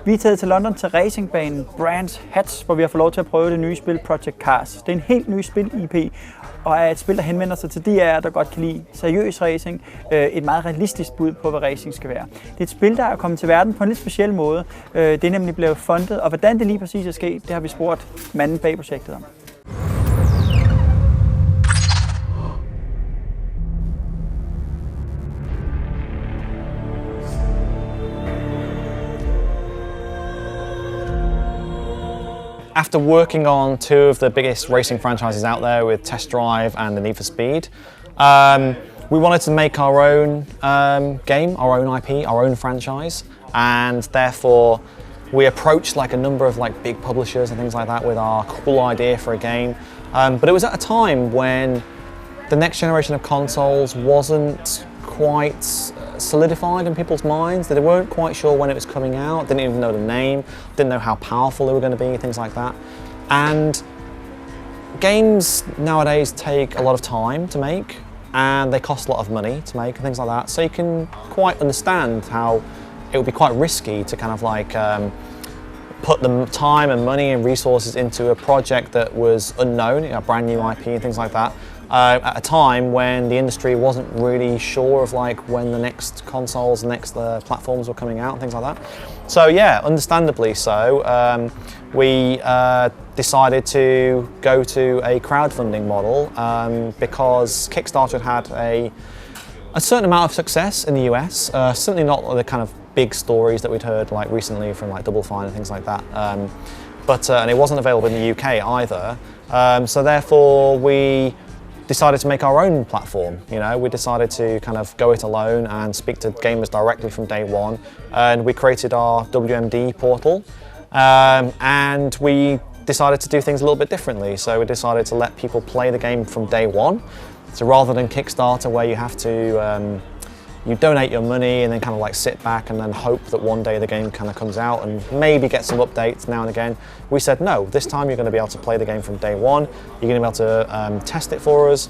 Vi er taget til London til racingbanen Brands Hatch, hvor vi har fået lov til at prøve det nye spil Project Cars. Det er en helt ny spil-IP, og er et spil, der henvender sig til de af jer, der godt kan lide seriøs racing. Et meget realistisk bud på, hvad racing skal være. Det er et spil, der er kommet til verden på en lidt speciel måde. Det er nemlig blevet fundet, og hvordan det lige præcis er sket, det har vi spurgt manden bag projektet om. After working on two of the biggest racing franchises out there with Test Drive and the Need for Speed, we wanted to make our own game, our own IP, our own franchise, and therefore we approached like a number of like big publishers and things like that with our cool idea for a game. But it was at a time when the next generation of consoles wasn't quite solidified in people's minds. They weren't quite sure when it was coming out, didn't even know the name, didn't know how powerful they were going to be, things like that. And games nowadays take a lot of time to make, and they cost a lot of money to make and things like that. So you can quite understand how it would be quite risky to kind of like put the time and money and resources into a project that was unknown, a brand new IP and things like that. At a time when the industry wasn't really sure of like when the next consoles, the next platforms were coming out and things like that. So yeah, understandably so, we decided to go to a crowdfunding model because Kickstarter had a certain amount of success in the US, certainly not the kind of big stories that we'd heard like recently from like Double Fine and things like that. And it wasn't available in the UK either. So therefore we decided to make our own platform. You know, we decided to kind of go it alone and speak to gamers directly from day one. And we created our WMD portal, and we decided to do things a little bit differently. So we decided to let people play the game from day one. So rather than Kickstarter, where you have to you donate your money and then kind of like sit back and then hope that one day the game kind of comes out and maybe get some updates now and again. We said no, this time you're going to be able to play the game from day one. You're going to be able to test it for us,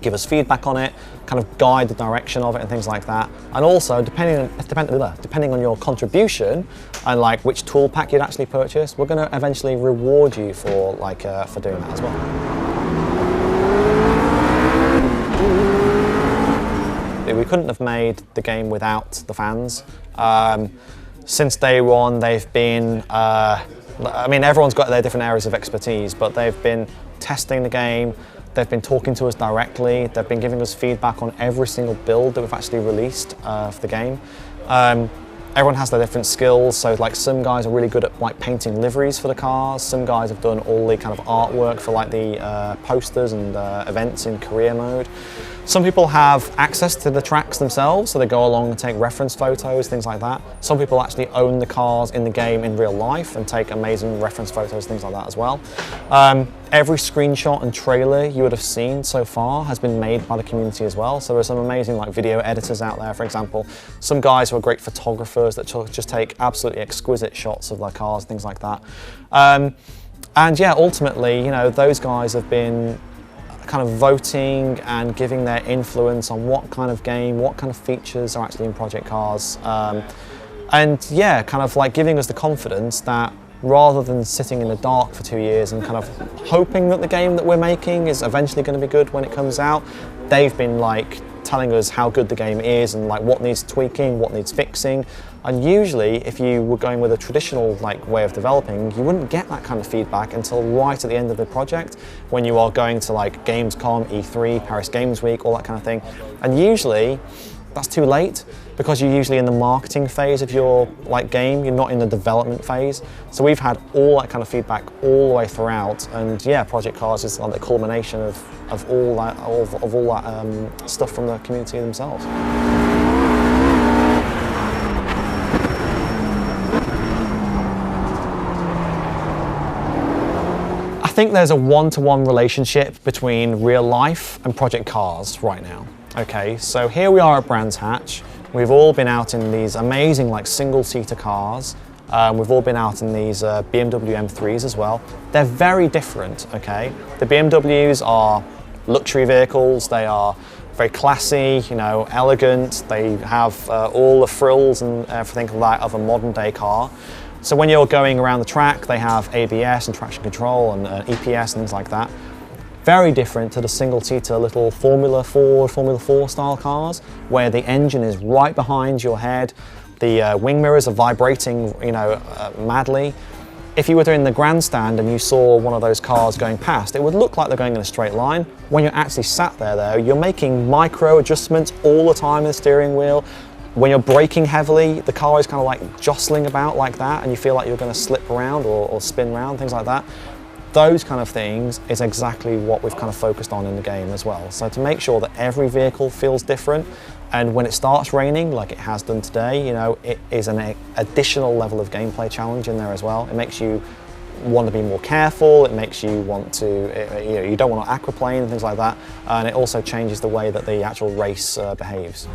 give us feedback on it, kind of guide the direction of it and things like that. And also depending on your contribution and like which tool pack you'd actually purchase, we're going to eventually reward you for like for doing that as well. We couldn't have made the game without the fans. Since day one, they've been, I mean, everyone's got their different areas of expertise, but they've been testing the game, they've been talking to us directly, they've been giving us feedback on every single build that we've actually released for the game. Everyone has their different skills, so like some guys are really good at like painting liveries for the cars, some guys have done all the kind of artwork for like the posters and events in career mode. Some people have access to the tracks themselves, so they go along and take reference photos, things like that. Some people actually own the cars in the game in real life and take amazing reference photos, things like that as well. Every screenshot and trailer you would have seen so far has been made by the community as well. So there are some amazing like video editors out there, for example. Some guys who are great photographers that just take absolutely exquisite shots of their cars, things like that. And yeah, ultimately, you know, those guys have been kind of voting and giving their influence on what kind of game, what kind of features are actually in Project Cars. And yeah, kind of like giving us the confidence that rather than sitting in the dark for 2 years and kind of hoping that the game that we're making is eventually going to be good when it comes out, they've been like telling us how good the game is and like what needs tweaking, what needs fixing. And usually if you were going with a traditional like way of developing, you wouldn't get that kind of feedback until right at the end of the project when you are going to like Gamescom, E3, Paris Games Week, all that kind of thing. And usually that's too late because you're usually in the marketing phase of your like game, you're not in the development phase. So we've had all that kind of feedback all the way throughout, and yeah, Project Cars is like the culmination of all that stuff from the community themselves. I think there's a one-to-one relationship between real life and Project Cars right now. Okay, so here we are at Brands Hatch. We've all been out in these amazing like single-seater cars. We've all been out in these BMW M3s as well. They're very different, okay? The BMWs are luxury vehicles. They are very classy, you know, elegant. They have all the frills and everything like that of a modern day car. So when you're going around the track, they have ABS and traction control and EPS and things like that. Very different to the single-seater little Formula 4 style cars, where the engine is right behind your head. The wing mirrors are vibrating, madly. If you were in the grandstand and you saw one of those cars going past, it would look like they're going in a straight line. When you're actually sat there though, you're making micro adjustments all the time in the steering wheel. When you're braking heavily, the car is kind of like jostling about like that, and you feel like you're going to slip around or spin around, things like that. Those kind of things is exactly what we've kind of focused on in the game as well. So to make sure that every vehicle feels different, and when it starts raining, like it has done today, it is an additional level of gameplay challenge in there as well. It makes you want to be more careful, it makes you want to, you don't want to aquaplane and things like that, and it also changes the way that the actual race behaves.